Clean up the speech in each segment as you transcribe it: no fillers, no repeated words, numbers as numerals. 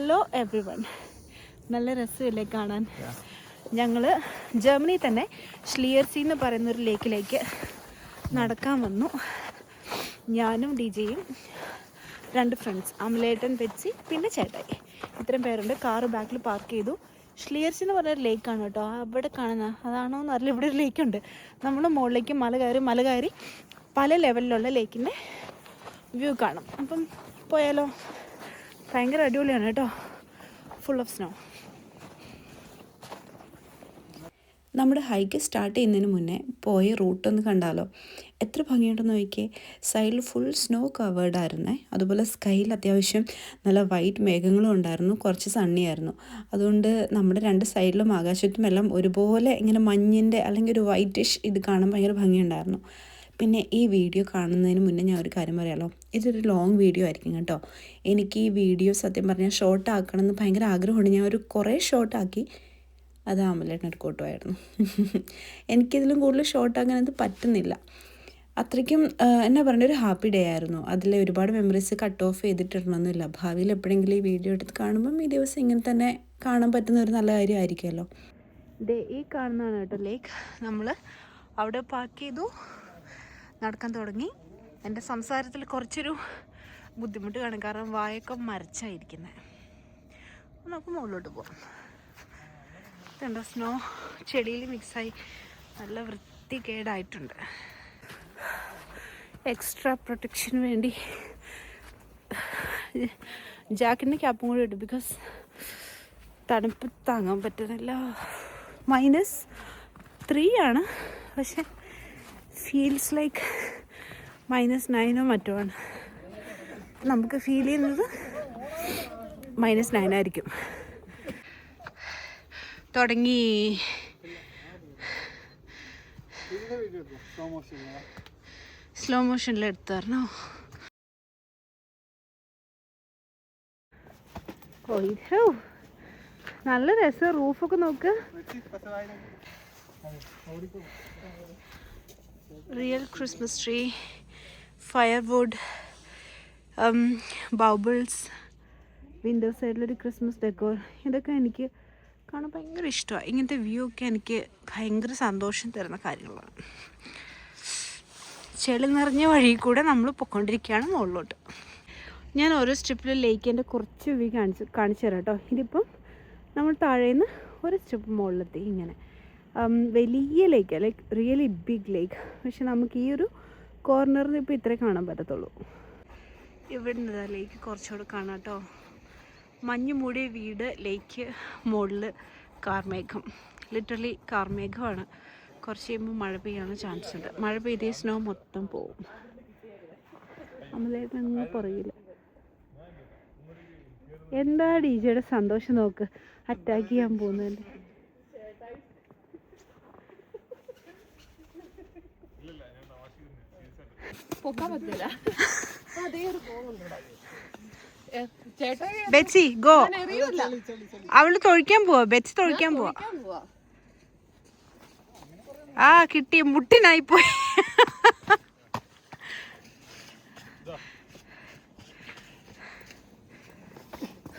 Hello every one. നല്ല രസമില്ലേ കാണാൻ? ഞങ്ങൾ ജർമ്മനി തന്നെ ഷ്ലിയർസി എന്ന് പറയുന്നൊരു ലേക്കിലേക്ക് നടക്കാൻ വന്നു. ഞാനും ഡിജയും 2 ഫ്രണ്ട്സ്, അമലേട്ടൻ, ബെറ്റ്സി, പിന്നെ ചേട്ടായി. ഇത്രയും പേരുണ്ട്. കാറ് ബാക്കിൽ പാർക്ക് ചെയ്തു. ഷ്ലിയർസി എന്ന് പറഞ്ഞൊരു ലേക്കാണ് കേട്ടോ. അവിടെ കാണുന്ന അതാണോ എന്ന് അറിയില്ല. ഇവിടെ ഒരു ലേക്കുണ്ട്. നമ്മൾ മുകളിലേക്ക് മല കയറി പല ലെവലിലുള്ള ലേക്കിൻ്റെ വ്യൂ കാണും. അപ്പം പോയാലോ? ഭയങ്കര അടിപൊളിയാണ് കേട്ടോ. Full of snow. നമ്മുടെ ഹൈക്ക് സ്റ്റാർട്ട് ചെയ്യുന്നതിന് മുന്നേ പോയ റൂട്ടൊന്ന് കണ്ടാലോ. എത്ര ഭംഗിയുണ്ടെന്ന് നോക്കിയേ. സൈഡിൽ ഫുൾ സ്നോ കവേർഡ് ആയിരുന്നേ. അതുപോലെ സ്കൈയിൽ അത്യാവശ്യം നല്ല വൈറ്റ് മേഘങ്ങളും ഉണ്ടായിരുന്നു. കുറച്ച് സണ്ണിയായിരുന്നു. അതുകൊണ്ട് നമ്മുടെ 2 സൈഡിലും ആകാശത്തും എല്ലാം ഒരുപോലെ ഇങ്ങനെ മഞ്ഞിൻ്റെ അല്ലെങ്കിൽ ഒരു വൈറ്റിഷ് ഇത് കാണാൻ ഭയങ്കര ഭംഗിയുണ്ടായിരുന്നു. പിന്നെ ഈ വീഡിയോ കാണുന്നതിന് മുന്നേ ഞാൻ ഒരു കാര്യം പറയാമല്ലോ. ഇതൊരു ലോങ് വീഡിയോ ആയിരിക്കും കേട്ടോ. എനിക്ക് ഈ വീഡിയോ സത്യം പറഞ്ഞാൽ ഷോർട്ട് ആക്കണമെന്ന് ഭയങ്കര ആഗ്രഹമുണ്ട്. ഞാൻ കുറേ ഷോർട്ടാക്കി. അത് അമലേട്ടനൊരു കോട്ടുമായിരുന്നു. എനിക്കിതിലും കൂടുതൽ ഷോർട്ടാക്കാനത് പറ്റുന്നില്ല. അത്രയ്ക്കും എന്നാ പറയുക, ഒരു ഹാപ്പി ഡേ ആയിരുന്നു. അതിൽ ഒരുപാട് മെമ്മറീസ് കട്ട് ഓഫ് ചെയ്തിട്ടിടണമെന്നില്ല. ഭാവിയിൽ എപ്പോഴെങ്കിലും ഈ വീഡിയോ എടുത്ത് കാണുമ്പം ഈ ദിവസം ഇങ്ങനെ തന്നെ കാണാൻ പറ്റുന്ന ഒരു നല്ല കാര്യമായിരിക്കുമല്ലോ. ഈ കാണുന്നതാണ് കേട്ടോ ലേക്ക്. നമ്മൾ അവിടെ പാർക്ക് ചെയ്തു, നടക്കാൻ തുടങ്ങി. എൻ്റെ സംസാരത്തിൽ കുറച്ചൊരു ബുദ്ധിമുട്ട് കാണും, കാരണം വായൊക്കെ മരച്ചായിരിക്കുന്നത്. നമുക്ക് മുകളിലോട്ട് പോകാം. ഇതുണ്ടോ സ്നോ ചെടിയിൽ മിക്സായി നല്ല വൃത്തികേടായിട്ടുണ്ട്. എക്സ്ട്രാ പ്രൊട്ടക്ഷന് വേണ്ടി ജാക്കറ്റിൻ്റെ ക്യാപ്പും കൂടി ഇട്ടു. ബിക്കോസ് തണുപ്പ് താങ്ങാൻ പറ്റുന്നില്ല. -3 ആണ്, പക്ഷെ ഫീൽസ് ലൈക്ക് -9 മറ്റോ ആണ്. നമുക്ക് ഫീൽ ചെയ്യുന്നത് -9 ആയിരിക്കും. തുടങ്ങി. സ്ലോ മോഷനിൽ എടുത്തായിരുന്നോ? നല്ല രസം. റൂഫൊക്കെ നോക്ക്. Real Christmas tree, firewood, bubbles, window സൈഡിലൊരു ക്രിസ്മസ് ഡെക്കോർ. ഇതൊക്കെ എനിക്ക് കാണാൻ ഭയങ്കര ഇഷ്ടമാണ്. ഇങ്ങനത്തെ വ്യൂ ഒക്കെ എനിക്ക് ഭയങ്കര സന്തോഷം തരുന്ന കാര്യങ്ങളാണ്. ചെളി നിറഞ്ഞ വഴി കൂടെ നമ്മൾ പൊയ്ക്കൊണ്ടിരിക്കുകയാണ് മുകളിലോട്ട്. ഞാൻ ഓരോ സ്റ്റെപ്പിലും ലേക്കിൻ്റെ കുറച്ച് വ്യൂ കാണിച്ചു തരാം കേട്ടോ. ഇതിപ്പം നമ്മൾ താഴേന്ന് ഒരു സ്റ്റെപ്പ് മുകളിലെത്തി. ഇങ്ങനെ വലിയ ലേക്ക്, ലൈക്ക് റിയലി ബിഗ് ലേക്ക്. പക്ഷെ നമുക്ക് ഈ ഒരു കോർണറിൽ ഇപ്പോൾ ഇത്രേ കാണാൻ പറ്റത്തുള്ളൂ. ഇവിടെ നിന്ന് ലേക്ക് കുറച്ചുകൂടെ കാണാം കേട്ടോ. മഞ്ഞ് മൂടിയ വീട്, ലേക്ക്, മുകളിൽ കാർമേഘം. ലിറ്ററലി കാർമേഘമാണ്. കുറച്ച് കഴിയുമ്പോൾ മഴ പെയ്യാനുള്ള ചാൻസ് ഉണ്ട്. മഴ പെയ്തേ സ്നോ മൊത്തം പോവും. അമലേട്ടനങ്ങ് പുറകില്ല. എന്താ ഡിജയുടെ സന്തോഷം നോക്ക്. അറ്റാക്ക് ചെയ്യാൻ പോകുന്നതല്ലേ. Betsy go. അവള് തൊഴിക്കാൻ പോവാ. ബെറ്റ്സി തൊഴിക്കാൻ പോവാ. ആ കിട്ടി. മുട്ടിനായിപ്പോയി.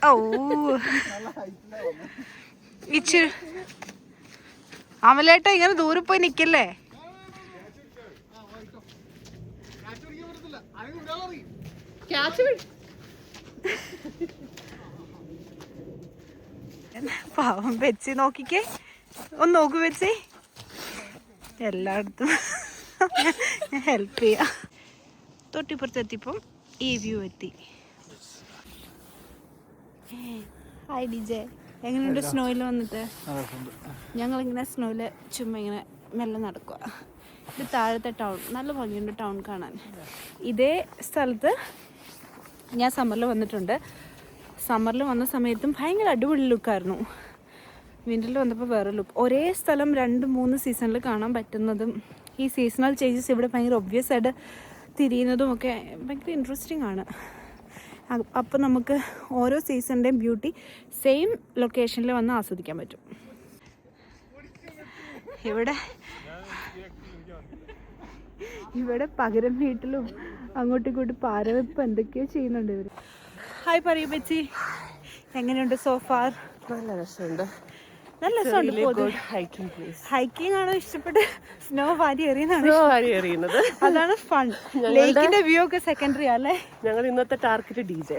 ഓ ഇച്ചിരി അമലേട്ട ഇങ്ങനെ ദൂരെ പോയി നിക്കല്ലേ. പാവം ബെറ്റ്സി നോക്കിക്കേ. ഒന്ന് നോക്കൂ ബെറ്റ്സി. എല്ലായിടത്തും ഞാൻ ഹെൽപ്പ് ചെയ്യാം. തൊട്ടിപ്പുറത്തെത്തിയപ്പം ഈ വ്യൂ എത്തി. ഹായ് ഡിജെ, എങ്ങനെയുണ്ട് സ്നോയിൽ വന്നിട്ട്? ഞങ്ങളിങ്ങനെ സ്നോയിൽ ചുമ്മാ ഇങ്ങനെ മെല്ലെ നടക്കുക. ഇത് താഴത്തെ ടൗൺ. നല്ല ഭംഗിയുണ്ട് ടൗൺ കാണാൻ. ഇതേ സ്ഥലത്ത് ഞാൻ സമ്മറിൽ വന്നിട്ടുണ്ട്. സമ്മറിൽ വന്ന സമയത്തും ഭയങ്കര അടിപൊളി ലുക്കായിരുന്നു. വിൻ്ററിൽ വന്നപ്പോൾ വേറെ ലുക്ക്. ഒരേ സ്ഥലം 2-3 സീസണിൽ കാണാൻ പറ്റുന്നതും ഈ സീസണൽ ചേഞ്ചസ് ഇവിടെ ഭയങ്കര ഒബ്വിയസ് ആയിട്ട് തിരിയുന്നതും ഒക്കെ ഭയങ്കര ഇൻട്രസ്റ്റിംഗ് ആണ്. അപ്പം നമുക്ക് ഓരോ സീസണിൻ്റെയും ബ്യൂട്ടി സെയിം ലൊക്കേഷനിൽ വന്ന് ആസ്വദിക്കാൻ പറ്റും. ഇവിടെ പകരം വീട്ടിലും അങ്ങോട്ടും ഇങ്ങോട്ടും പാരവെപ്പ് എന്തൊക്കെയോ ചെയ്യുന്നുണ്ട് ഇവർ. ഹായ് പറയൂ ബെച്ചി. എങ്ങനെയുണ്ട് സോഫാർ? നല്ല രസമുണ്ട്. നല്ല രസമുണ്ട്. ഹൈക്കിംഗ് ആണോ ഇഷ്ടപ്പെട്ട് സ്നോ വാരി എറിയുന്നത്? അതാണ് ഫൺ. ലേക്കിന്റെ വ്യൂ ഒക്കെ സെക്കൻഡറി അല്ലേ? ഞങ്ങൾ ഇന്നത്തെ ടാർഗറ്റ് DJ.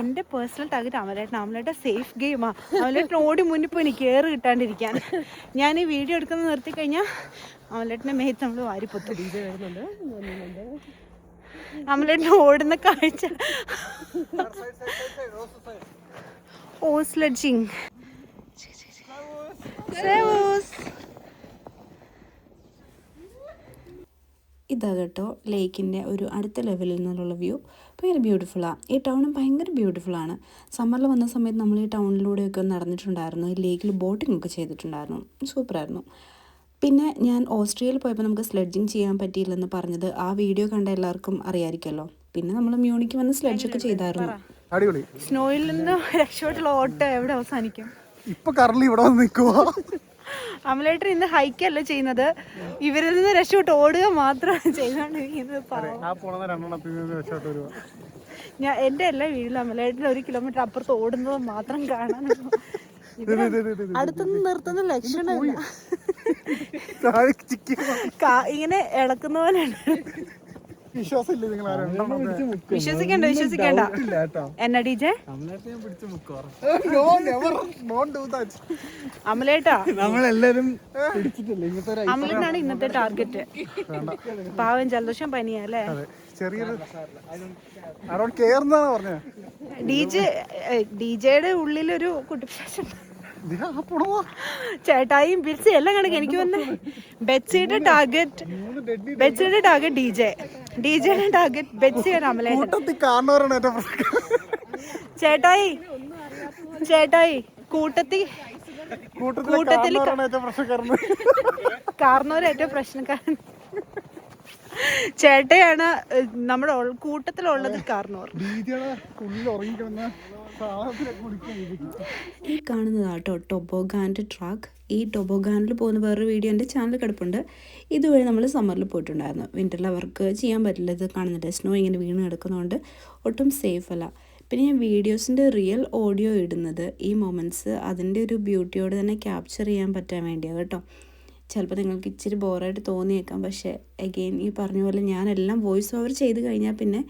എന്റെ പേഴ്സണൽ ടാർഗറ്റ് അമലേട്ടൻ സേഫ് ഗെയിമാ. അമലേട്ടൻ ഓടി മുന്നിൽ പോയി എനിക്ക് കയറി കിട്ടാണ്ടിരിക്കാൻ. ഞാൻ ഈ വീഡിയോ എടുക്കുന്നത് നിർത്തി കഴിഞ്ഞാൽ അമലേട്ടന്റെ മേത്ത് നമ്മൾ വാരിപ്പൊത്തു. DJ വരുന്നുണ്ട്. അമലേട്ടൻ ഓടുന്ന കാഴ്ച. ഓ സ്ലെഡ്ജിങ്. ഇതാ കേട്ടോ ലേക്കിൻ്റെ ഒരു അടുത്ത ലെവലിൽ നിന്നുള്ള വ്യൂ. ഭയങ്കര ബ്യൂട്ടിഫുള്ളാണ്. ഈ ടൗണും ഭയങ്കര ബ്യൂട്ടിഫുള്ളാണ്. സമ്മറിൽ വന്ന സമയത്ത് നമ്മൾ ഈ ടൗണിലൂടെയൊക്കെ നടന്നിട്ടുണ്ടായിരുന്നു. ഈ ലേക്കിൽ ബോട്ടിംഗ് ഒക്കെ ചെയ്തിട്ടുണ്ടായിരുന്നു. സൂപ്പറായിരുന്നു. പിന്നെ ഞാൻ ഓസ്ട്രിയയിൽ പോയപ്പോൾ നമുക്ക് സ്ലെഡ്ജിങ് ചെയ്യാൻ പറ്റിയില്ലെന്ന് പറഞ്ഞത് ആ വീഡിയോ കണ്ട എല്ലാവർക്കും അറിയാമായിരിക്കുമല്ലോ. പിന്നെ നമ്മൾ മ്യൂണിക്ക് വന്ന് സ്ലെഡ്ജൊക്കെ ചെയ്തായിരുന്നു. അടിപൊളി. സ്നോയിൽ നിന്ന് രക്ഷപ്പെട്ടുള്ള ഓട്ടം എവിടെ അവസാനിക്കും? ഇപ്പൊ കറലി ഇവിടെ വന്ന് നിൽക്കുവോ? അമലേട്ടൻ ഇന്ന് ഹൈക്കല്ല ചെയ്യുന്നത്, ഇവരിൽ നിന്ന് രക്ഷപ്പെട്ട് ഓടുക മാത്രമാണ് ചെയ്തുകൊണ്ടിരിക്കുന്നത്. ഞാൻ എൻ്റെ എല്ലാ വീട്ടിലും അമലേട്ടൻ 1 കിലോമീറ്റർ അപ്പുറത്ത് ഓടുന്നത് മാത്രം കാണാനുള്ളൂ. അടുത്തൊന്നും നിർത്തുന്ന ലക്ഷണമില്ല. ഇങ്ങനെ ഇളക്കുന്ന പോലെ വിശ്വസിക്കണ്ട. എന്നാ DJ? അമലേട്ടാ, അമലേട്ടനാണ് ഇന്നത്തെ ടാർഗറ്റ്. പാവം ജലദോഷം പനിയല്ലേ? DJയുടെ ഉള്ളിലൊരു കുട്ടിപ്രാശം. ചേട്ടായും ബിൽസി എല്ലാം കണക്ക്. എനിക്ക് വന്ന് ബെറ്റ്സിയുടെ ടാർഗറ്റ് DJയുടെ ടാർഗറ്റ് ബെറ്റ്സിയാണ് അമലേട്ടൻ. ചേട്ടായി കൂട്ടത്തിൽ കാർന്നോര് ഏറ്റവും പ്രശ്നക്കാരൻ ചേട്ടയാണ് നമ്മുടെ കൂട്ടത്തിലുള്ളത്. കാർന്നോർ ഈ കാണുന്നതാട്ടോ ടൊബോഗാൻ്റെ ട്രാക്ക്. ഈ ടൊബോഗാനിൽ പോകുന്ന വേറൊരു വീഡിയോ എൻ്റെ ചാനൽ കിടപ്പുണ്ട്. ഇതുവഴി നമ്മൾ സമ്മറിൽ പോയിട്ടുണ്ടായിരുന്നു. വിൻ്ററിൽ അവർക്ക് ചെയ്യാൻ പറ്റില്ല. ഇത് കാണുന്നുണ്ട്, സ്നോ ഇങ്ങനെ വീണ് കിടക്കുന്നതുകൊണ്ട് ഒട്ടും സേഫ് അല്ല. പിന്നെ ഞാൻ വീഡിയോസിൻ്റെ റിയൽ ഓഡിയോ ഇടുന്നത് ഈ മൊമെൻറ്റ്സ് അതിൻ്റെ ഒരു ബ്യൂട്ടിയോട് തന്നെ ക്യാപ്ചർ ചെയ്യാൻ പറ്റാൻ വേണ്ടിയാണ് കേട്ടോ. ചിലപ്പോൾ നിങ്ങൾക്ക് ഇച്ചിരി ബോറായിട്ട് തോന്നിയേക്കാം. പക്ഷേ അഗെയിൻ ഈ പറഞ്ഞ പോലെ ഞാനെല്ലാം വോയിസ് ഓവർ ചെയ്ത് കഴിഞ്ഞാൽ പിന്നെ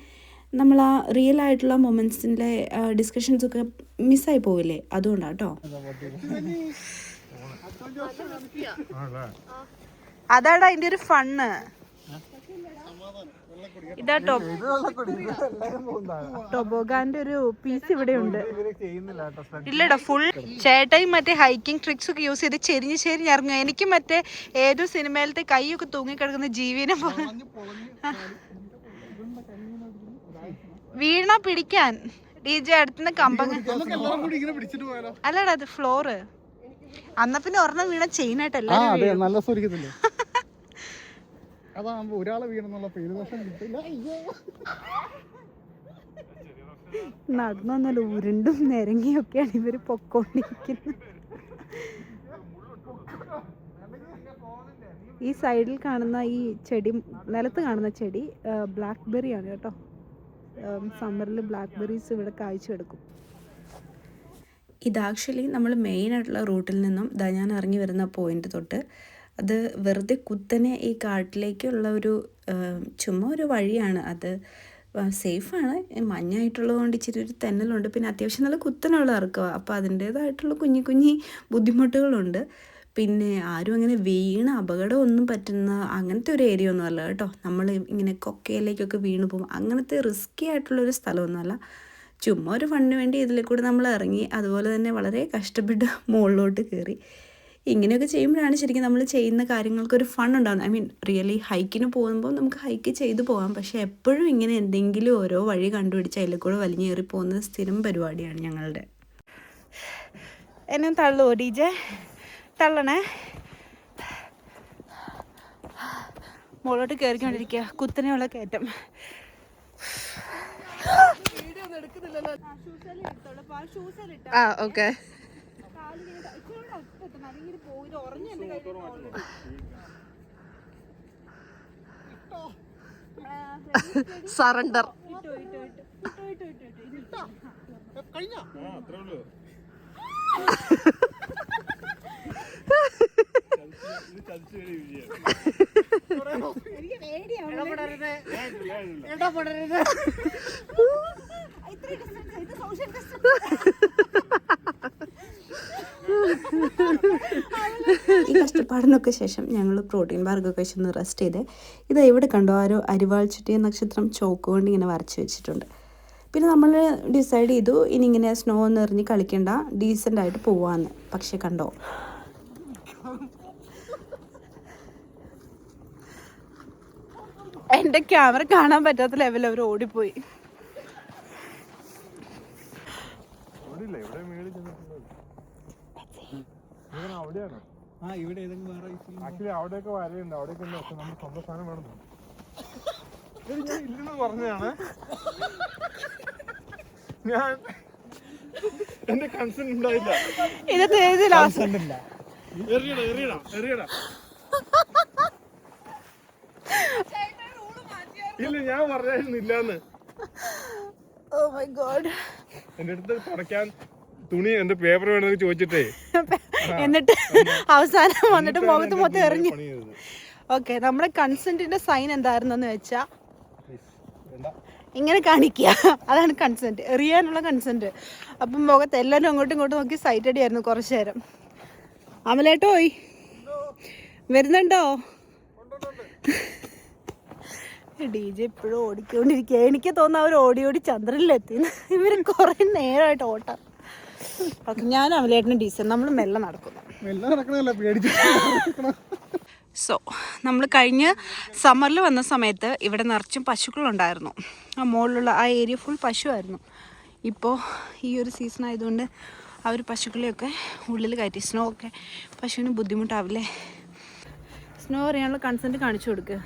നമ്മൾ ആ റിയൽ ആയിട്ടുള്ള മൊമെൻറ്റ്സിൻ്റെ ഡിസ്കഷൻസൊക്കെ മിസ്സായി പോവില്ലേ, അതുകൊണ്ടാണ് കേട്ടോ. അതാണ് അതിൻ്റെ ഒരു ഫണ്ണ്. ഇതാട്ടോ ടൊബോഗാന്റെ ഒരു പീസ് ഇവിടെ ഉണ്ട്. ഇല്ലടാ, ഫുൾ ചേട്ടായും മറ്റേ ഹൈക്കിംഗ് ട്രിക്സ് ഒക്കെ യൂസ് ചെയ്ത് ചെരിഞ്ഞ് ഇറങ്ങുക. എനിക്ക് മറ്റേ ഏതോ സിനിമയിലത്തെ കൈയൊക്കെ തൂങ്ങിക്കിടക്കുന്ന ജീവിനെ വീണ പിടിക്കാൻ DJ അടുത്തുനിന്ന് കമ്പങ്ങ. അല്ലടാ അത് ഫ്ലോറ്. അന്ന പിന്നെ ഒരെണ്ണം വീണ ചെയിനായിട്ടല്ല നടന്നൊന്നല്ല, ഉരുണ്ടും നിരങ്ങിയൊക്കെയാണ് ഇവര് പൊക്കോണ്ടിരിക്കുന്നത്. ഈ സൈഡിൽ കാണുന്ന ഈ ചെടി, നിലത്ത് കാണുന്ന ചെടി ബ്ലാക്ക്ബെറി ആണ് കേട്ടോ. സമ്മറിൽ ബ്ലാക്ക്ബെറീസ് ഇവിടെ കായ്ച്ചെടുക്കും. ഇത് ആക്ച്വലി നമ്മൾ മെയിനായിട്ടുള്ള റൂട്ടിൽ നിന്നും ഞാൻ ഇറങ്ങി വരുന്ന പോയിന്റ് തൊട്ട് അത് വെറുതെ കുത്തനെ ഈ കാട്ടിലേക്കുള്ള ഒരു ചുമ്മാ ഒരു വഴിയാണ്. അത് സേഫാണ്. മഞ്ഞായിട്ടുള്ളത് കൊണ്ട് ഇച്ചിരി ഒരു തെന്നലുണ്ട്. പിന്നെ അത്യാവശ്യം നല്ല കുത്തനുള്ള ഇറക്കുക. അപ്പോൾ അതിൻ്റേതായിട്ടുള്ള കുഞ്ഞി ബുദ്ധിമുട്ടുകളുണ്ട്. പിന്നെ ആരും അങ്ങനെ വീണ അപകടമൊന്നും പറ്റുന്ന അങ്ങനത്തെ ഒരു ഏരിയ ഒന്നും അല്ല കേട്ടോ. നമ്മൾ ഇങ്ങനെ കൊക്കയിലേക്കൊക്കെ വീണ് പോകും അങ്ങനത്തെ റിസ്ക്കി ആയിട്ടുള്ളൊരു സ്ഥലമൊന്നുമല്ല. ചുമ്മാ ഒരു ഫണ്ടിന് വേണ്ടി ഇതിൽ കൂടെ നമ്മൾ ഇറങ്ങി. അതുപോലെ തന്നെ വളരെ കഷ്ടപ്പെട്ട് മുകളിലോട്ട് കയറി. ഇങ്ങനെയൊക്കെ ചെയ്യുമ്പോഴാണ് ശരിക്കും നമ്മൾ ചെയ്യുന്ന കാര്യങ്ങൾക്കൊരു ഫൺ ഉണ്ടാകുന്നത്. ഐ മീൻ റിയലി ഹൈക്കിന് പോകുമ്പോൾ നമുക്ക് ഹൈക്ക് ചെയ്തു പോകാം. പക്ഷേ എപ്പോഴും ഇങ്ങനെ എന്തെങ്കിലും ഓരോ വഴി കണ്ടുപിടിച്ച് അതിൽ കൂടെ വലിഞ്ഞേറി പോകുന്ന സ്ഥിരം പരിപാടിയാണ് ഞങ്ങളുടെ. എന്നെ തള്ളുവോ DJ? തള്ളണേ. മുകളിലോട്ട് കയറിക്കൊണ്ടിരിക്കുക. കുത്തനെയുള്ള കയറ്റം. ഓക്കെ. സറണ്ടർ. ഈ കഷ്ടപ്പാടിനൊക്കെ ശേഷം ഞങ്ങൾ പ്രോട്ടീൻ ബാർക്കൊക്കെ കഴിച്ചൊന്ന് റെസ്റ്റ് ചെയ്ത് ഇത് എവിടെ കണ്ടോ ആരോ അരിവാൾ ചുറ്റിയ നക്ഷത്രം ചോക്ക് കൊണ്ട് ഇങ്ങനെ വരച്ച് വെച്ചിട്ടുണ്ട്. പിന്നെ നമ്മൾ ഡിസൈഡ് ചെയ്തു ഇനി ഇങ്ങനെ സ്നോ ഒന്ന് എറിഞ്ഞ് കളിക്കണ്ട, ഡീസൻ്റ് ആയിട്ട് പോവാന്ന്. പക്ഷെ കണ്ടോ, എൻ്റെ ക്യാമറ കാണാൻ പറ്റാത്ത ലെവലിൽ അവർ ഓടിപ്പോയി. അവിടെയൊക്കെ വരയുണ്ട്, അവിടെയൊക്കെ നമ്മൾ സ്വന്തം സ്ഥാനം വേണം. ഞാൻ ഇല്ലെന്ന് പറഞ്ഞാണ്, ഞാൻ എന്റെ കൺസെന്റ് ഉണ്ടായില്ല. ഇല്ല, ഞാൻ പറഞ്ഞായിരുന്നില്ലാന്ന്. Oh my God. എന്റെ അടുത്ത് തുടയ്ക്കാൻ തുണി എന്റെ പേപ്പർ വേണമെന്ന് ചോദിച്ചിട്ടേ എന്നിട്ട് അവസാനം വന്നിട്ട് മുഖത്ത് മൊത്തം എറിഞ്ഞു. ഓക്കെ, നമ്മുടെ കൺസെന്റിന്റെ സൈൻ എന്തായിരുന്നെന്ന് വെച്ചാ ഇങ്ങനെ കാണിക്കുക, അതാണ് കൺസെന്റ്, എറിയാനുള്ള കൺസെന്റ്. അപ്പം മുഖത്ത് എല്ലാവരും അങ്ങോട്ടും ഇങ്ങോട്ടും നോക്കി സൈറ്റ് അടിയായിരുന്നു കുറച്ചു നേരം. അമലേട്ടോയ് വരുന്നുണ്ടോ? DJ ഇപ്പോഴും ഓടിക്കൊണ്ടിരിക്കുക. എനിക്ക് തോന്നുന്നു അവർ ഓടി ഓടി ചന്ദ്രനിലെത്തി. ഇവർ കുറെ നേരമായിട്ട് ഓട്ടം. ഓക്കെ, ഞാൻ അമലേട്ടനും ഡീസൽ നമ്മൾ മെല്ലെ നടക്കുന്നു. സോ നമ്മൾ കഴിഞ്ഞ സമ്മറിൽ വന്ന സമയത്ത് ഇവിടെ നിറച്ചും പശുക്കളുണ്ടായിരുന്നു. ആ മുകളിലുള്ള ആ ഏരിയ ഫുൾ പശുവായിരുന്നു. ഇപ്പോൾ ഈ ഒരു സീസൺ ആയതുകൊണ്ട് അവർ പശുക്കളെയൊക്കെ ഉള്ളിൽ കയറ്റി. സ്നോ ഒക്കെ പശുവിന് ബുദ്ധിമുട്ടാവില്ലേ? സ്നോ അറിയാനുള്ള കൺസെൻറ്റ് കാണിച്ചു കൊടുക്കുക.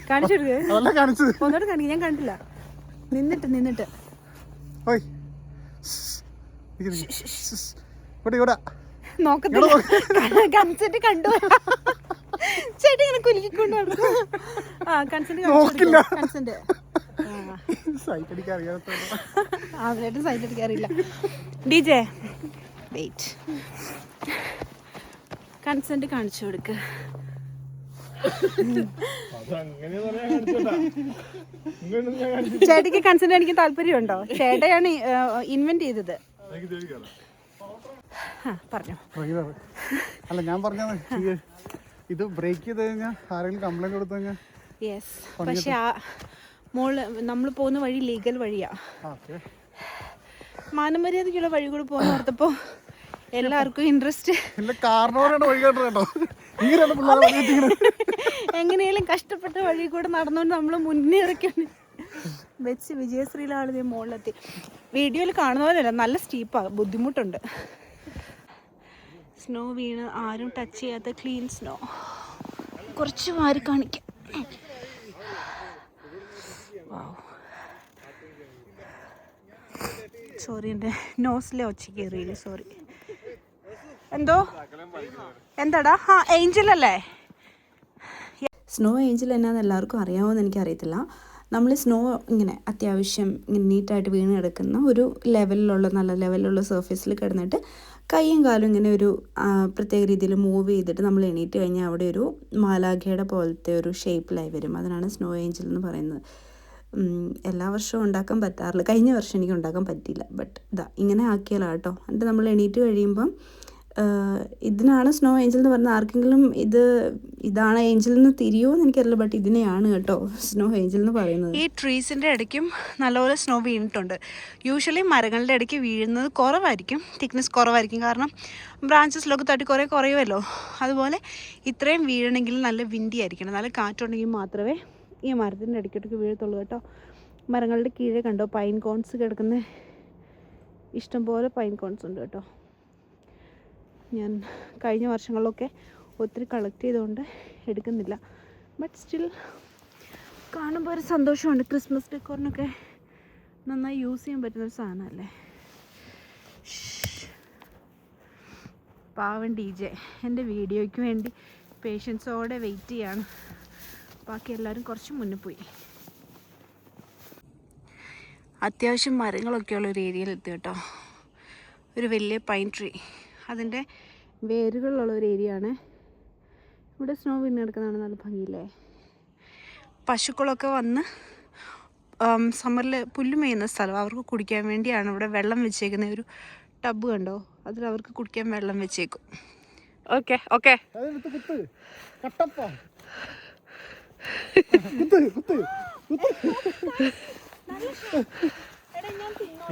കാണിച്ചു കൊടുക്കുക, ഒന്നോട് കാണിക്കുക. ഞാൻ കണ്ടില്ല. നിന്നിട്ട് നോക്കത്തില്ല. കൺസെന്റ് കണ്ടു. ചേട്ടി ഇങ്ങനെ കുലുക്കിക്കൊണ്ട് നടക്കും. ആ കൺസെന്റ് കൺസെന്റ് സൈറ്റ് അടിക്കാറില്ല. DJ വെയിറ്റ്, കൺസെന്റ് കാണിച്ചു കൊടുക്ക്. ചേട്ടിക്ക് കൺസെന്റ് കാണിക്കാൻ താല്പര്യമുണ്ടോ? ചേട്ടയാണ് ഇൻവെന്റ് ചെയ്തത്. പറഞ്ഞോ. അല്ല, ഞാൻ പറഞ്ഞത് ഇത് ബ്രേക്ക് ചെയ്ത് കഴിഞ്ഞാൽ ആരെങ്കിലും കംപ്ലൈന്റ് കൊടുത്തു കഴിഞ്ഞാൽ യെസ്. പക്ഷെ ആ മോള് നമ്മൾ പോകുന്ന വഴി ലീഗൽ വഴിയാ. മാനമര്യാദയ്ക്കുള്ള വഴി കൂടെ പോകുന്ന ഓർത്തപ്പോ എല്ലാവർക്കും ഇൻട്രസ്റ്റ്. എങ്ങനെയാലും കഷ്ടപ്പെട്ട വഴി കൂടെ നടന്നുകൊണ്ട് നമ്മൾ മുന്നേറിക്കൊണ്ട് വെച്ച് വിജയശ്രീയിലാണ് മുകളിലെത്തി. വീഡിയോയിൽ കാണുന്ന പോലെയല്ല, നല്ല സ്റ്റീപ്പാണ്, ബുദ്ധിമുട്ടുണ്ട്. സ്നോ വീണ് ആരും ടച്ച് ചെയ്യാത്ത ക്ലീൻ സ്നോ. കുറച്ച് മാറി കാണിക്കാം. സോറി, എൻ്റെ നോസിലെ ഒച്ച കയറിയില്ല, സോറി. എന്താടാ? ഏഞ്ചൽ അല്ലേ? സ്നോ ഏഞ്ചൽ എന്നാന്ന് എല്ലാവർക്കും അറിയാമെന്ന് എനിക്കറിയത്തില്ല. നമ്മൾ സ്നോ ഇങ്ങനെ അത്യാവശ്യം ഇങ്ങനെ നീറ്റായിട്ട് വീണ് കിടക്കുന്ന ഒരു ലെവലിലുള്ള നല്ല ലെവലിലുള്ള സർഫേസിൽ കിടന്നിട്ട് കൈയും കാലും ഇങ്ങനെ ഒരു പ്രത്യേക രീതിയിൽ മൂവ് ചെയ്തിട്ട് നമ്മൾ എണീറ്റ് കഴിഞ്ഞാൽ അവിടെ ഒരു മാലാഖയുടെ പോലത്തെ ഒരു ഷേപ്പിലായി വരും. അതിനാണ് സ്നോ ഏഞ്ചൽ എന്ന് പറയുന്നത്. എല്ലാ വർഷവും ഉണ്ടാക്കാൻ പറ്റാറില്ല. കഴിഞ്ഞ വർഷം എനിക്ക് ഉണ്ടാക്കാൻ പറ്റിയില്ല. ബട്ട് ഇങ്ങനെ ആക്കിയാലോ കേട്ടോ. എന്നിട്ട് നമ്മൾ എണീറ്റ് കഴിയുമ്പം ഇതിനാണ് സ്നോ ഏഞ്ചൽ എന്ന് പറഞ്ഞാൽ ആർക്കെങ്കിലും ഇതാണ് ഏഞ്ചൽ എന്ന് തിരിയോ എന്ന് എനിക്കറിയില്ല. ബട്ട് ഇതിനെയാണ് കേട്ടോ സ്നോ ഏഞ്ചൽ എന്ന് പറയുന്നത്. ഈ ട്രീസിൻ്റെ ഇടയ്ക്കും നല്ലപോലെ സ്നോ വീണിട്ടുണ്ട്. യൂഷ്വലി മരങ്ങളുടെ ഇടയ്ക്ക് വീഴുന്നത് കുറവായിരിക്കും, തിക്നെസ് കുറവായിരിക്കും. കാരണം ബ്രാഞ്ചസിലൊക്കെ തട്ടി കുറയുമല്ലോ. അതുപോലെ ഇത്രയും വീഴണമെങ്കിൽ നല്ല വിൻഡി ആയിരിക്കണം, നല്ല കാറ്റുണ്ടെങ്കിൽ മാത്രമേ ഈ മരത്തിൻ്റെ ഇടയ്ക്കിടയ്ക്ക് വീഴത്തുള്ളൂ കേട്ടോ. മരങ്ങളുടെ കീഴേ കണ്ടോ പൈൻ കോൺസ് കിടക്കുന്ന ഇഷ്ടംപോലെ പൈൻ കോൺസ് ഉണ്ട് കേട്ടോ. ഞാൻ കഴിഞ്ഞ വർഷങ്ങളിലൊക്കെ ഒത്തിരി കളക്ട് ചെയ്തുകൊണ്ട് എടുക്കുന്നില്ല. ബട്ട് സ്റ്റിൽ കാണുമ്പോൾ ഒരു സന്തോഷമുണ്ട്. ക്രിസ്മസ് ഡെക്കോറിനൊക്കെ നന്നായി യൂസ് ചെയ്യാൻ പറ്റുന്നൊരു സാധനമല്ലേ. പാവൻ DJ എൻ്റെ വീഡിയോയ്ക്ക് വേണ്ടി പേഷ്യൻസോടെ വെയിറ്റ് ചെയ്യാണ്. ബാക്കി എല്ലാവരും കുറച്ച് മുന്നേ പോയി. അത്യാവശ്യം മരങ്ങളൊക്കെയുള്ള ഒരു ഏരിയയിൽ എത്തി കേട്ടോ. ഒരു വലിയ പൈൻ ട്രീ, അതിൻ്റെ വേരുകളുള്ള ഒരു ഏരിയ ആണ്. ഇവിടെ സ്നോ വീണ് കിടക്കുന്നതാണ്, നല്ല ഭംഗിയില്ലേ. പശുക്കളൊക്കെ വന്ന് സമ്മറിൽ പുല്ല് മേയുന്ന സ്ഥലം, അവർക്ക് കുടിക്കാൻ വേണ്ടിയാണ് ഇവിടെ വെള്ളം വെച്ചേക്കുന്ന. ഒരു ടബ് കണ്ടോ, അതിൽ അവർക്ക് കുടിക്കാൻ വെള്ളം വെച്ചേക്കും. Okay okay.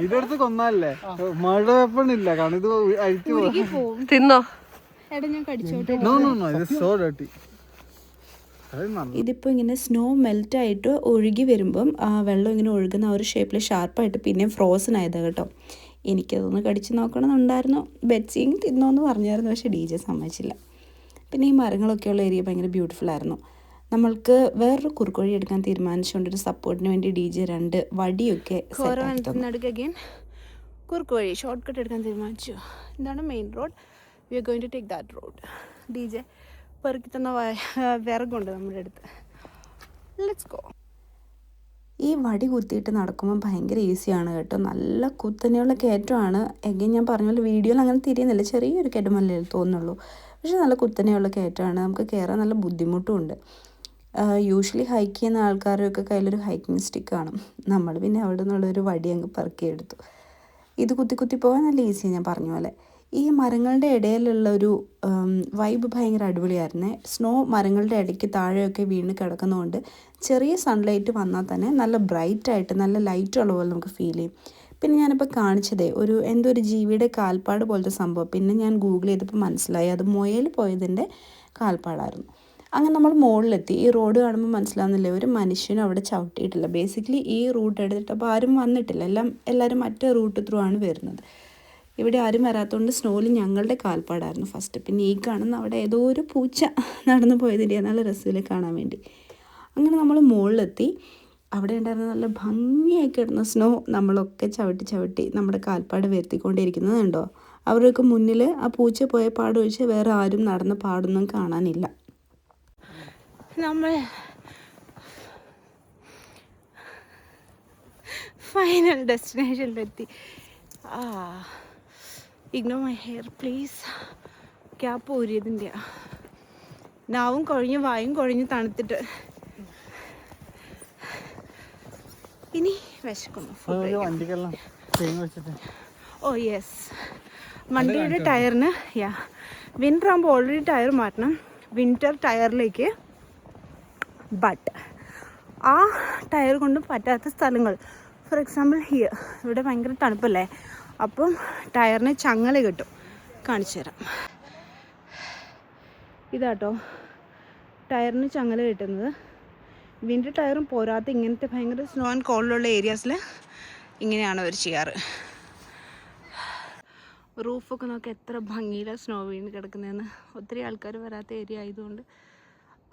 ഇതെടുത്ത് കൊന്നല്ലേ, മഴ വെപ്പണില്ല കാരണം ഇത് അഴിച്ചു പോവും. തിന്നോ? എടാ ഞാൻ കടിച്ചോട്ടെ. ഇതിപ്പോൾ ഇങ്ങനെ സ്നോ മെൽറ്റായിട്ട് ഒഴുകി വരുമ്പം ആ വെള്ളം ഇങ്ങനെ ഒഴുകുന്ന ആ ഒരു ഷേപ്പിൽ ഷാർപ്പായിട്ട് പിന്നെയും ഫ്രോസൺ ആയതാണ് കേട്ടോ. എനിക്കതൊന്ന് കടിച്ച് നോക്കണമെന്നുണ്ടായിരുന്നു. ബെറ്റ്സിങ് തിന്നോന്ന് പറഞ്ഞായിരുന്നു, പക്ഷേ DJ സമ്മതിച്ചില്ല. പിന്നെ ഈ മരങ്ങളൊക്കെയുള്ള ഏരിയ ഭയങ്കര ബ്യൂട്ടിഫുൾ ആയിരുന്നു. നമ്മൾക്ക് വേറൊരു കുറുക്കുവഴി എടുക്കാൻ തീരുമാനിച്ചുകൊണ്ട് ഒരു സപ്പോർട്ടിന് വേണ്ടി DJ 2 വടിയൊക്കെ നടുക്കഗെയിൻ കുറുക്ക് വഴി ഷോർട്ട് കട്ട് എടുക്കാൻ തീരുമാനിച്ചു. ഇതാണ് main road. We are going to take that road. DJ പെറുക്കി തന്ന വിറകുണ്ട് നമ്മുടെ അടുത്ത്. Let's go. ഈ വടി കുത്തിയിട്ട് നടക്കുമ്പോൾ ഭയങ്കര ഈസിയാണ് കേട്ടോ. നല്ല കുത്തനെയുള്ള കയറ്റമാണ്. എഗെയിൻ ഞാൻ പറഞ്ഞ പോലെ വീഡിയോയിൽ അങ്ങനെ തിരിയുന്നില്ല, ചെറിയൊരു കയറ്റമല്ലേ തോന്നുന്നുള്ളൂ. പക്ഷേ നല്ല കുത്തനെയുള്ള കയറ്റമാണ്. നമുക്ക് കയറാൻ നല്ല ബുദ്ധിമുട്ടുമുണ്ട്. യൂഷ്വലി ഹൈക്ക് ചെയ്യുന്ന ആൾക്കാരൊക്കെ കയ്യിലൊരു ഹൈക്കിംഗ് സ്റ്റിക്ക് കാണും. നമ്മൾ പിന്നെ അവിടെ നിന്നുള്ളൊരു വടി അങ്ങ് പെറുക്കിയെടുത്തു. ഇത് കുത്തി പോകാൻ നല്ല ഈസിയാണ് ഞാൻ പറഞ്ഞ പോലെ. ഈ മരങ്ങളുടെ ഇടയിലുള്ളൊരു വൈബ് ഭയങ്കര അടിപൊളിയായിരുന്നേ. സ്നോ മരങ്ങളുടെ ഇടയ്ക്ക് താഴെയൊക്കെ വീണ് കിടക്കുന്നതുകൊണ്ട് ചെറിയ സൺലൈറ്റ് വന്നാൽ തന്നെ നല്ല ബ്രൈറ്റായിട്ട് നല്ല ലൈറ്റ് ഉള്ള പോലെ നമുക്ക് ഫീൽ ചെയ്യും. പിന്നെ ഞാനിപ്പോൾ കാണിച്ചതേ എന്തോ ഒരു ജീവിയുടെ കാൽപ്പാട് പോലത്തെ സംഭവം. പിന്നെ ഞാൻ ഗൂഗിൾ ചെയ്തപ്പോൾ മനസ്സിലായി അത് മുയൽ പോയതിൻ്റെ കാൽപ്പാടായിരുന്നു. അങ്ങനെ നമ്മൾ മുകളിലെത്തി. ഈ റോഡ് കാണുമ്പോൾ മനസ്സിലാവുന്നില്ലേ, ഒരു മനുഷ്യനും അവിടെ ചവിട്ടിയിട്ടില്ല. ബേസിക്കലി ഈ റൂട്ട് എടുത്തിട്ടപ്പോൾ ആരും വന്നിട്ടില്ല. എല്ലാവരും മറ്റേ റൂട്ട് ത്രൂ ആണ് വരുന്നത്. ഇവിടെ ആരും വരാത്തതുകൊണ്ട് സ്നോയിൽ ഞങ്ങളുടെ കാൽപ്പാടായിരുന്നു ഫസ്റ്റ്. പിന്നെ ഈ കാണുന്ന അവിടെ ഏതോ ഒരു പൂച്ച നടന്നു പോയതിൻ്റെ നല്ല രസത്തിൽ കാണാൻ വേണ്ടി. അങ്ങനെ നമ്മൾ മുകളിലെത്തി. അവിടെ ഉണ്ടായിരുന്ന നല്ല ഭംഗിയായി കിടന്ന സ്നോ നമ്മളൊക്കെ ചവിട്ടി നമ്മുടെ കാൽപ്പാട് വരുത്തിക്കൊണ്ടിരിക്കുന്നത് കണ്ടോ. അവർക്ക് മുന്നിൽ ആ പൂച്ച പോയ പാടൊഴിച്ച് വേറെ ആരും നടന്ന പാടൊന്നും കാണാനില്ല. നമ്മൾ ഫൈനൽ ഡെസ്റ്റിനേഷനിലെത്തി. Ignore my hair please. Cap ഊരിയതിൻ്റെ നാവും കുഴഞ്ഞ് വായും കുഴഞ്ഞ് തണുത്തിട്ട് ഇനി വിശക്കുന്നു. ഓ യെസ്, വണ്ടിയുടെ ടയറിന് വിൻ്റർ ആകുമ്പോൾ ഓൾറെഡി ടയർ മാറ്റണം. വിൻ്റർ ടയറിലേക്ക് ബട്ട് ആ ടയർ കൊണ്ട് പറ്റാത്ത സ്ഥലങ്ങൾ, ഫോർ എക്സാമ്പിൾ ഇവിടെ ഭയങ്കര തണുപ്പല്ലേ, അപ്പം ടയറിന് ചങ്ങല കിട്ടും. കാണിച്ചു തരാം. ഇതാട്ടോ ടയറിന് ചങ്ങല കിട്ടുന്നത്. വിൻ്റർ ടയറും പോരാത്ത ഇങ്ങനത്തെ ഭയങ്കര സ്നോ ആൻഡ് കോൾഡുള്ള ഏരിയാസിൽ ഇങ്ങനെയാണ് അവർ ചെയ്യാറ്. റൂഫൊക്കെ നോക്കി എത്ര ഭംഗിയിലാണ് സ്നോ വീണ് കിടക്കുന്നതെന്ന്. ഒത്തിരി ആൾക്കാർ വരാത്ത ഏരിയ ആയതുകൊണ്ട്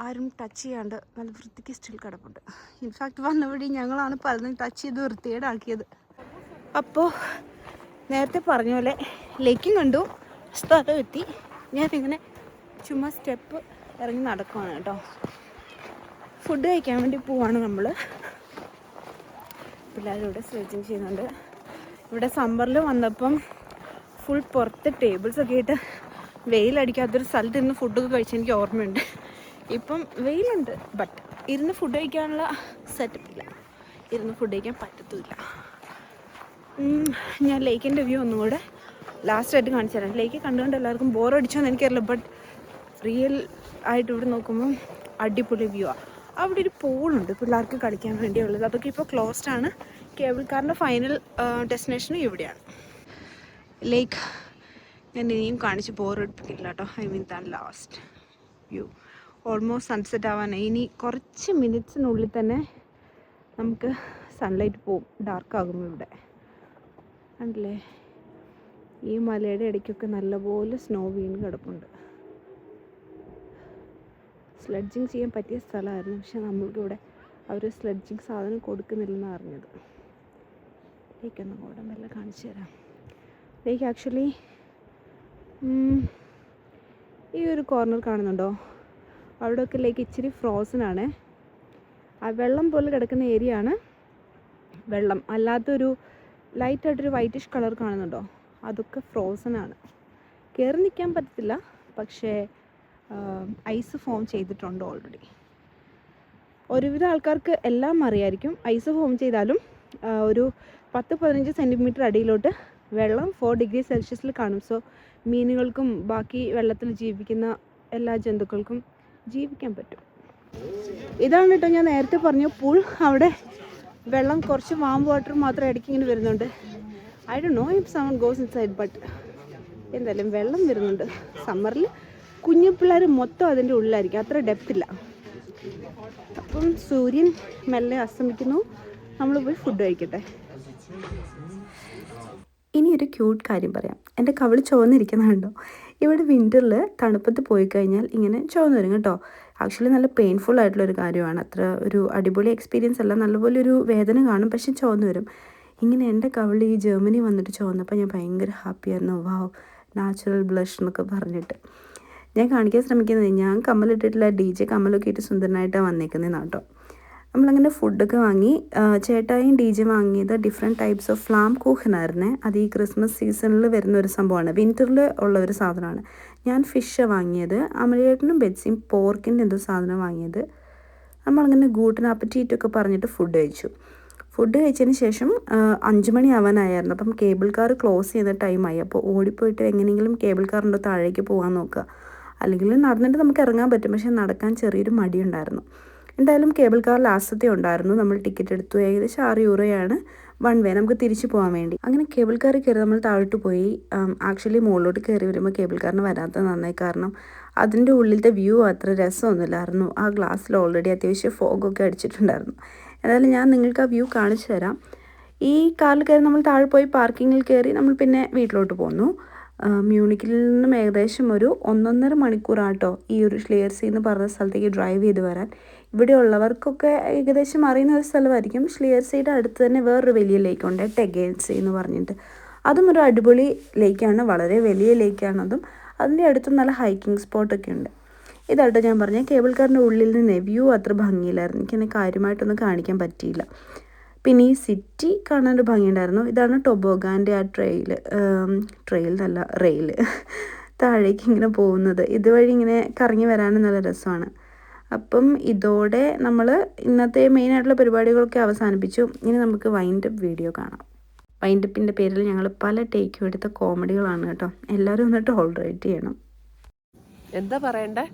ആരും ടച്ച് ചെയ്യാണ്ട് നല്ല വൃത്തിക്ക് സ്റ്റിൽ കിടപ്പുണ്ട്. ഇൻഫാക്റ്റ് വന്നവഴി ഞങ്ങളാണ് പലതും ടച്ച് ചെയ്ത് വൃത്തികേടാക്കിയത്. അപ്പോൾ നേരത്തെ പറഞ്ഞ പോലെ ലേക്കും കണ്ടു, സ്ഥലം എത്തി. ഞാനിങ്ങനെ ചുമ്മാ സ്റ്റെപ്പ് ഇറങ്ങി നടക്കുവാണ് കേട്ടോ. ഫുഡ് കഴിക്കാൻ വേണ്ടി പോവാണ് നമ്മൾ. പിള്ളേരും ഇവിടെ സ്ട്രെച്ചിങ് ചെയ്യുന്നുണ്ട്. ഇവിടെ സമ്മറിൽ വന്നപ്പം ഫുൾ പുറത്ത് ടേബിൾസൊക്കെ ഇട്ട് വെയിലടിക്കാത്തൊരു സ്ഥലത്ത് ഇരുന്ന് ഫുഡൊക്കെ കഴിച്ച് എനിക്ക് ഓർമ്മയുണ്ട്. ഇപ്പം വെയിലുണ്ട്, ബട്ട് ഇരുന്ന് ഫുഡ് കഴിക്കാനുള്ള സെറ്റപ്പില്ല. ഇരുന്ന് ഫുഡ് കഴിക്കാൻ പറ്റത്തുമില്ല. ഞാൻ ലേക്കിൻ്റെ വ്യൂ ഒന്നും കൂടെ ലാസ്റ്റായിട്ട് കാണിച്ചു തരാം. ലേക്ക് കണ്ടുകൊണ്ട് എല്ലാവർക്കും ബോറടിച്ചോന്ന് എനിക്കറിയില്ല, ബട്ട് റിയൽ ആയിട്ട് ഇവിടെ നോക്കുമ്പോൾ അടിപൊളി വ്യൂ ആണ്. അവിടെ ഒരു പൂളുണ്ട് പിള്ളേർക്ക് കളിക്കാൻ വേണ്ടിയുള്ളത്. അതൊക്കെ ഇപ്പോൾ ക്ലോസ്ഡ് ആണ്. കേബിൾ കാറിൻ്റെ ഫൈനൽ ഡെസ്റ്റിനേഷനും ഇവിടെയാണ്. ലേക്ക് ഞാൻ ഇനിയും കാണിച്ച് ബോറടിപ്പിക്കില്ല കേട്ടോ. I mean than last view. Almost sunset ആവാനായി. ഇനി കുറച്ച് മിനിറ്റ്സിനുള്ളിൽ തന്നെ നമുക്ക് സൺലൈറ്റ് പോവും, ഡാർക്കാകും. ഇവിടെ കണ്ടില്ലേ, ഈ മലയുടെ ഇടയ്ക്കൊക്കെ നല്ലപോലെ സ്നോ വീണ് കിടപ്പുണ്ട്. സ്ലെഡ്ജിങ് ചെയ്യാൻ പറ്റിയ സ്ഥലമായിരുന്നു, പക്ഷെ നമ്മൾക്കിവിടെ അവർ സ്ലെഡ്ജിങ് സാധനം കൊടുക്കുന്നില്ലെന്നാണ് അറിഞ്ഞത്. ലേക്കൊന്നും കൂടെ മെല്ലെ കാണിച്ചു തരാം. ലേക്ക് ആക്ച്വലി ഈ ഒരു കോർണർ കാണുന്നുണ്ടോ, അവിടെയൊക്കെ ലേക്ക് ഇച്ചിരി ഫ്രോസൺ ആണ്. ആ വെള്ളം പോലെ കിടക്കുന്ന ഏരിയ ആണ് വെള്ളം. അല്ലാത്തൊരു ലൈറ്റായിട്ടൊരു വൈറ്റിഷ് കളർ കാണുന്നുണ്ടോ, അതൊക്കെ ഫ്രോസൺ ആണ്. കയറി നിൽക്കാൻ പറ്റത്തില്ല, പക്ഷേ ഐസ് ഫോം ചെയ്തിട്ടുണ്ട് ഓൾറെഡി. ഒരുവിധ ആൾക്കാർക്ക് എല്ലാം അറിയായിരിക്കും. ഐസ് ഫോം ചെയ്താലും ഒരു 10-15 സെൻറ്റിമീറ്റർ അടിയിലോട്ട് വെള്ളം 4 ഡിഗ്രി സെൽഷ്യസിൽ കാണും. സോ മീനുകൾക്കും ബാക്കി വെള്ളത്തിൽ ജീവിക്കുന്ന എല്ലാ ജന്തുക്കൾക്കും ജീവിക്കാൻ പറ്റും. ഇതാണ് കേട്ടോ ഞാൻ നേരത്തെ പറഞ്ഞ പൂൾ. അവിടെ വെള്ളം കുറച്ച് വാം വാട്ടർ മാത്രം ഇടയ്ക്ക് ഇങ്ങനെ വരുന്നുണ്ട്. I don't know if someone goes inside, but എന്തായാലും വെള്ളം വരുന്നുണ്ട്. സമ്മറിൽ കുഞ്ഞു പിള്ളേർ മൊത്തം അതിൻ്റെ ഉള്ളിലായിരിക്കും, അത്ര ഡെപ്തില്ല. അപ്പം സൂര്യൻ മെല്ലെ അസ്തമിക്കുന്നു. നമ്മൾ പോയി ഫുഡ് കഴിക്കട്ടെ. ഇനി ഒരു ക്യൂട്ട് കാര്യം പറയാം. എൻ്റെ കവിള് ചുവന്നിരിക്കുന്നുണ്ടോ? ഇവിടെ വിൻ്ററിൽ തണുപ്പത്ത് പോയി കഴിഞ്ഞാൽ ഇങ്ങനെ ചുവന്ന് വരും കേട്ടോ. ആക്ച്വലി നല്ല പെയിൻഫുൾ ആയിട്ടുള്ളൊരു കാര്യമാണ്. അത്ര ഒരു അടിപൊളി എക്സ്പീരിയൻസ് അല്ല, നല്ലപോലെ ഒരു വേദന കാണും, പക്ഷെ ചുവന്ന് വരും. ഇങ്ങനെ എൻ്റെ കവിള് ഈ ജർമ്മനി വന്നിട്ട് ചുവന്നപ്പോൾ ഞാൻ ഭയങ്കര ഹാപ്പിയായിരുന്നു. വാവ്, നാച്ചുറൽ ബ്ലഷ് എന്നൊക്കെ പറഞ്ഞിട്ട്. ഞാൻ കാണിക്കാൻ ശ്രമിക്കുന്നത്, ഞാൻ കമ്മലിട്ടിട്ടില്ല, DJ കമ്മലൊക്കെ ഇട്ട് സുന്ദരനായിട്ടാണ് വന്നേക്കുന്നതെന്ന് കേട്ടോ. നമ്മളങ്ങനെ ഫുഡൊക്കെ വാങ്ങി. ചേട്ടായും DJ വാങ്ങിയത് ഡിഫറെൻറ്റ് ടൈപ്സ് ഓഫ് ഫ്ലാം കൂഹനായിരുന്നേ. അത് ഈ ക്രിസ്മസ് സീസണിൽ വരുന്ന ഒരു സംഭവമാണ്, വിൻ്ററിൽ ഉള്ള ഒരു സാധനമാണ്. ഞാൻ ഫിഷ് വാങ്ങിയത്, അമലേട്ടനും ബെറ്റ്സിയും പോർക്കിൻ്റെ എന്തോ സാധനം വാങ്ങിയത്. നമ്മളങ്ങനെ ഗൂട്ടൻ അപ്പറ്റീറ്റൊക്കെ പറഞ്ഞിട്ട് ഫുഡ് കഴിച്ചു. ഫുഡ് കഴിച്ചതിന് ശേഷം 5 മണി ആവാനായിരുന്നു. അപ്പം കേബിൾ കാർ ക്ലോസ് ചെയ്യുന്ന ടൈമായി. അപ്പോൾ ഓടിപ്പോയിട്ട് എങ്ങനെയെങ്കിലും കേബിൾ കാറിൻ്റെ താഴേക്ക് പോകാൻ നോക്കുക, അല്ലെങ്കിൽ നടന്നിട്ട് നമുക്ക് ഇറങ്ങാൻ പറ്റും, പക്ഷേ നടക്കാൻ ചെറിയൊരു മടിയുണ്ടായിരുന്നു. എന്തായാലും കേബിൾ കാർ ലാസ്റ്റത്തെ ഉണ്ടായിരുന്നു. നമ്മൾ ടിക്കറ്റ് എടുത്തു. ഏകദേശം 6 യൂറോയാണ് വൺ വേ, നമുക്ക് തിരിച്ചു പോകാൻ വേണ്ടി. അങ്ങനെ കേബിൾ കാറിൽ കയറി നമ്മൾ താഴോട്ട് പോയി. ആക്ച്വലി മുകളിലോട്ട് കയറി വരുമ്പോൾ കേബിൾ കാറിന് വരാത്തത് നന്നായി, കാരണം അതിൻ്റെ ഉള്ളിലത്തെ വ്യൂ അത്ര രസമൊന്നുമില്ലായിരുന്നു. ആ ഗ്ലാസ്സിൽ ഓൾറെഡി അത്യാവശ്യം ഫോഗൊക്കെ അടിച്ചിട്ടുണ്ടായിരുന്നു. എന്തായാലും ഞാൻ നിങ്ങൾക്ക് ആ വ്യൂ കാണിച്ചു തരാം. ഈ കാറിൽ കയറി നമ്മൾ താഴെ പോയി പാർക്കിങ്ങിൽ കയറി നമ്മൾ പിന്നെ വീട്ടിലോട്ട് പോന്നു. മ്യൂണിക്കിൽ നിന്നും ഏകദേശം ഒരു 1.5 മണിക്കൂറാട്ടോ ഈ ഒരു ഷ്ലിയർസി എന്ന് പറഞ്ഞ സ്ഥലത്തേക്ക് ഡ്രൈവ് ചെയ്ത് വരാൻ. ഇവിടെ ഉള്ളവർക്കൊക്കെ ഏകദേശം അറിയുന്ന ഒരു സ്ഥലമായിരിക്കും. ഷ്ലിയർസിയുടെ അടുത്ത് തന്നെ വേറൊരു വലിയ ലേക്കുണ്ട്, ടെഗേൽസി എന്ന് പറഞ്ഞിട്ട്. അതും ഒരു അടിപൊളി ലേക്കാണ്, വളരെ വലിയ ലേക്കാണ് അതും. അതിൻ്റെ അടുത്ത് നല്ല ഹൈക്കിംഗ് സ്പോട്ടൊക്കെ ഉണ്ട്. ഇതാട്ടോ ഞാൻ പറഞ്ഞ കേബിൾ കാറിൻ്റെ ഉള്ളിൽ നിന്ന് വ്യൂ അത്ര ഭംഗിയില്ലായിരുന്നു. എനിക്കെന്നെ കാര്യമായിട്ടൊന്നും കാണിക്കാൻ പറ്റിയില്ല. പിന്നെ ഈ സിറ്റി കാണാനൊരു ഭംഗിയുണ്ടായിരുന്നു. ഇതാണ് ടൊബോഗാൻ്റെ ആ ട്രെയിൽ നല്ല റെയിൽ താഴേക്ക് ഇങ്ങനെ പോകുന്നത്. ഇതുവഴി ഇങ്ങനെ കറങ്ങി വരാനും നല്ല രസമാണ്. അപ്പം ഇതോടെ നമ്മൾ ഇന്നത്തെ മെയിനായിട്ടുള്ള പരിപാടികളൊക്കെ അവസാനിപ്പിച്ചു. ഇനി നമുക്ക് വൈൻഡപ്പ് വീഡിയോ കാണാം. വൈൻഡപ്പിൻ്റെ പേരിൽ ഞങ്ങൾ പല ടേക്കും എടുത്ത കോമഡികളാണ് കേട്ടോ. എല്ലാവരും ഒന്ന് ടോളറേറ്റ് ചെയ്യണം. എന്താ പറയണ്ടേ?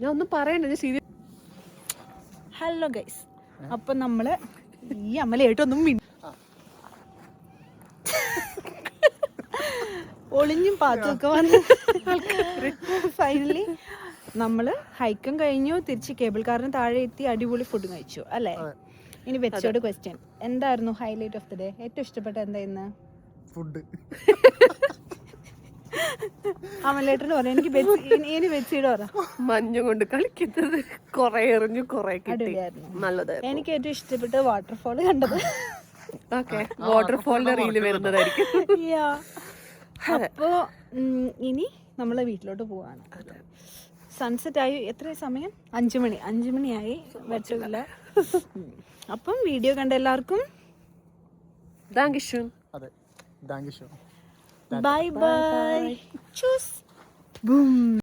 ഞാൻ ഒന്നും പറയണ്ട. ഹലോ ഗൈസ്, അപ്പം നമ്മൾ ഈ അമലയായിട്ടൊന്നും ഒളിഞ്ഞും പാത്തുമൊക്കെ വന്ന് ഫൈനലി നമ്മൾ ഹൈക്കും കഴിഞ്ഞു, തിരിച്ച് കേബിൾ കാറിന് താഴെ എത്തി, അടിപൊളി ഫുഡ് കഴിച്ചു അല്ലേ? ഇനി വെച്ചോട് ക്വസ്റ്റ്യൻ, എന്തായിരുന്നു ഹൈലൈറ്റ് ഓഫ് ദി ഡേ? ഏറ്റവും ഇഷ്ടപ്പെട്ട എന്തായിരുന്നു? ഫുഡ്. അമലേട്ടന് പറയാം, എനിക്ക് വെച്ചിട്ട് പറ. മഞ്ഞ കൊണ്ട് കളിക്കുന്നത് കൊറേ എറിഞ്ഞു, കൊറേ അടിപൊളിയായിരുന്നു, നല്ലതായിരുന്നു. എനിക്ക് ഏറ്റവും ഇഷ്ടപ്പെട്ട വാട്ടർഫോൾ കണ്ടത്. ഓക്കെ, വാട്ടർഫോളിന്റെ റീല് വരുന്നതായിരിക്കും. അപ്പോ ഇനി നമ്മളെ വീട്ടിലോട്ട് പോവാണ്. സൺസെറ്റ് ആയി. എത്ര സമയം? 5 മണിയായി. വെച്ചില്ല. അപ്പം വീഡിയോ കണ്ട എല്ലാവർക്കും അതെ, ബൈ ബൈ. Choose boom.